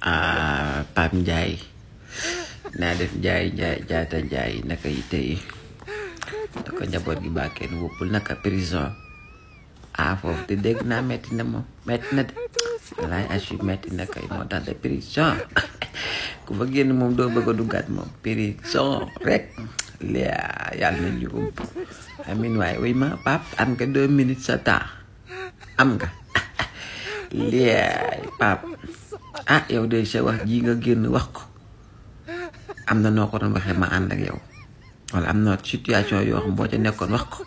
Pape Ndiaye naa def Ndiaye jaata Ndiaye naka yi tey naka njaboot gi baa kenn wuppul naka prison foofu te dégg naa metti na moom metti na de walaay asu metti na kay moo tax de prison ku fa génn moom doo bëgg a duggaat moom prison rek yàlla na ñu ump amin waaye wuy ma Pape am nga 2 minutes sa temps am nga Pape yow de sa wax ji nga génn wax ko am na noo ko doon waxee ma ànd ak yow wala am na situation yoo xam boo ca nekkoon wax ko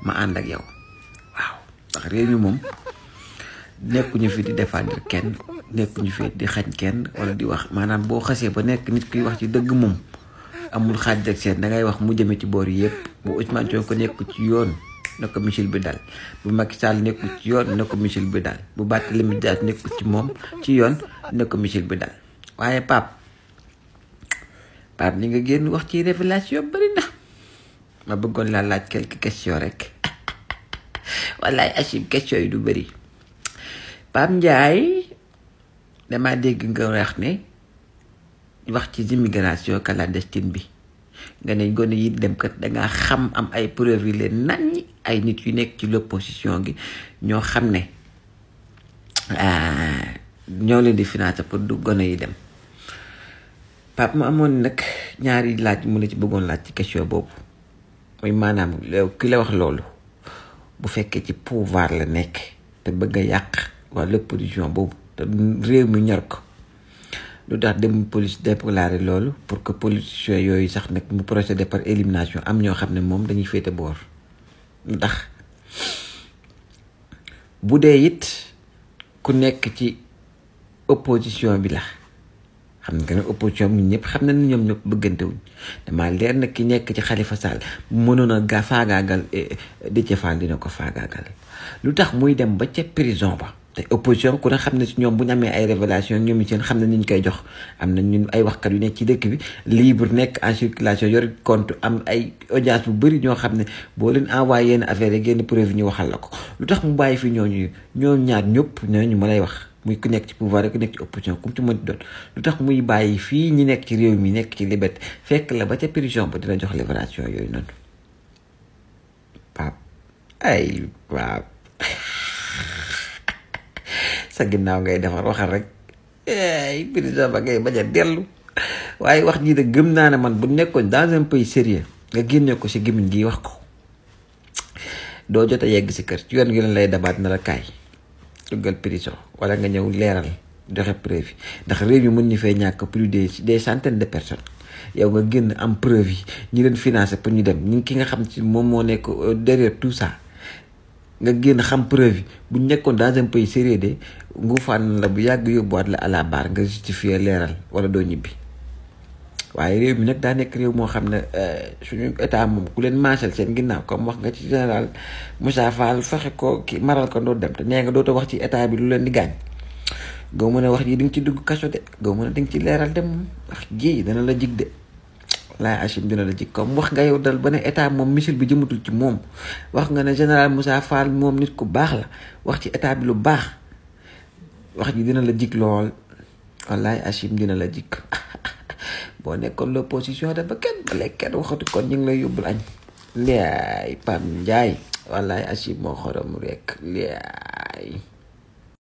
ma ànd ak yow waaw ndax réew mi moom nekkuñu fi di défendre kenn nekkuñu fi di xañ kenn wala di wax maanaam boo xasee ba nekk nit kuy wax ci dëgg moom amul xaaj ak seen dangay wax mu jëme ci boor yëpp bu Ousmane Sonko nekku ci yoon na ko Michel bi dal bu Macky Sall nekku ci yoon na ko Michel bi dal bu Barthélémy Dias nekku ci moom ci yoon na ko Michel bi dal waaye Pape li nga génn wax ci révélation bari na ma bëggoon laa laaj quelques questions rek wallaay Achim questions yi du bari Pape Ndiaye dama dégg nga wax ne wax ci immigration clandestine bi nga ne gone yi dem kat dangaa xam am ay preuve yi leen naññi ay nit yu nekk ci l'opposition gi ñoo xam ne ñoo leen di financer pour du gone yi dem Pape mu amoon nag ñaari laaj mu la ci bëggoon laaj ci question boobu mooy maanaam ki la wax loolu bu fekkee ci pouvoir la nekk te bëgg a yàq waa l'opposition boobu te réew mi ñor ko lu tax dem police déclaré loolu pour que politiciens yooyu sax nag mu procéder par élimination am ñoo xam ne moom dañuy féete boor ndax bu dee it ku nekk ci opposition bi la xam nga ne opposition bi ñëpp xam na ne ñoom ñëpp bëggante wuñ dama leer na ki nekk ci Khalifa Sall mënoon a faagaagal Déthié Fall dina ko faagaagal lu tax muy dem ba ca prison ba te opposition ku ne xam ne si ñoom bu ñu amee ay révélation ñoom seen xam ne ni ñu koy jox am na ñun ay waxkat yu nekk ci dëkk bi libre nekk en circulation yor compte am ay audience bu bëri ñoo xam ne boo leen envoyé yenn affaire yi génn preuve ñu waxal la ko lu tax mu bàyyi fi ñoom ñaar ñëpp ñooñu ma lay wax muy ku nekk ci pouvoir rek ku nekk ci opposition comme ci mënti doon lu tax muy bàyyi fii ñi nekk ci réew mi nekk ci liberté fekk la ba ca prison ba dina jox révélation yooyu noonu Pape sa ginnaaw ngay defar waxal rek prison ba ngay bañ a dellu waaye wax jii de gëm naa ne man bu nekkoon dans un pays sérieux nga génne ko si gémmiñ gi wax ko doo jot a yegg si kër ci yoon gi leen lay dabaat na la kaay duggal prison wala nga ñëw leeral joxe preuve ndax réew mi mën ñu fee ñàkk plus des centaines de personnes yow nga génn am preuve yi ñi leen financé pour ñu dem ñi ki nga xam ci moom moo nekk derrière tout ça nga génn xam preuve yi bu nekkoon dans un pays sérieux de nguufaan la bu yàgg yóbbuwaat la à la barre nga justifier leeral wala doo ñibbi waaye réew mi nag daa nekk réew moo xam ne suñu état moom ku leen maasal seen ginnaaw comme wax nga ci général Moussa Fall fexe ko ki maral ko doo dem te nee nga dootoo wax ci état bi lu leen di gaañ goo mën a wax ji di nga ci dugg kaso de goo mën a di nga ci leeral de moom wax ji dana la jig de laay Achim dina la jig comme wax nga yow dal ba ne état moom Michel bi jëmatul ci moom wax nga ne général Moussa Fall moom nit ku baax la wax ci état bi lu baax wax ji dina la jig lool wallaay Achim dina la jig boo nekkoon l'opposition da ba kenn ba lekk kenn waxatu kon ñu ngi lay yóbbul añ liyaay Pape Ndiaye wallaay Achim moo xorom rek liyaay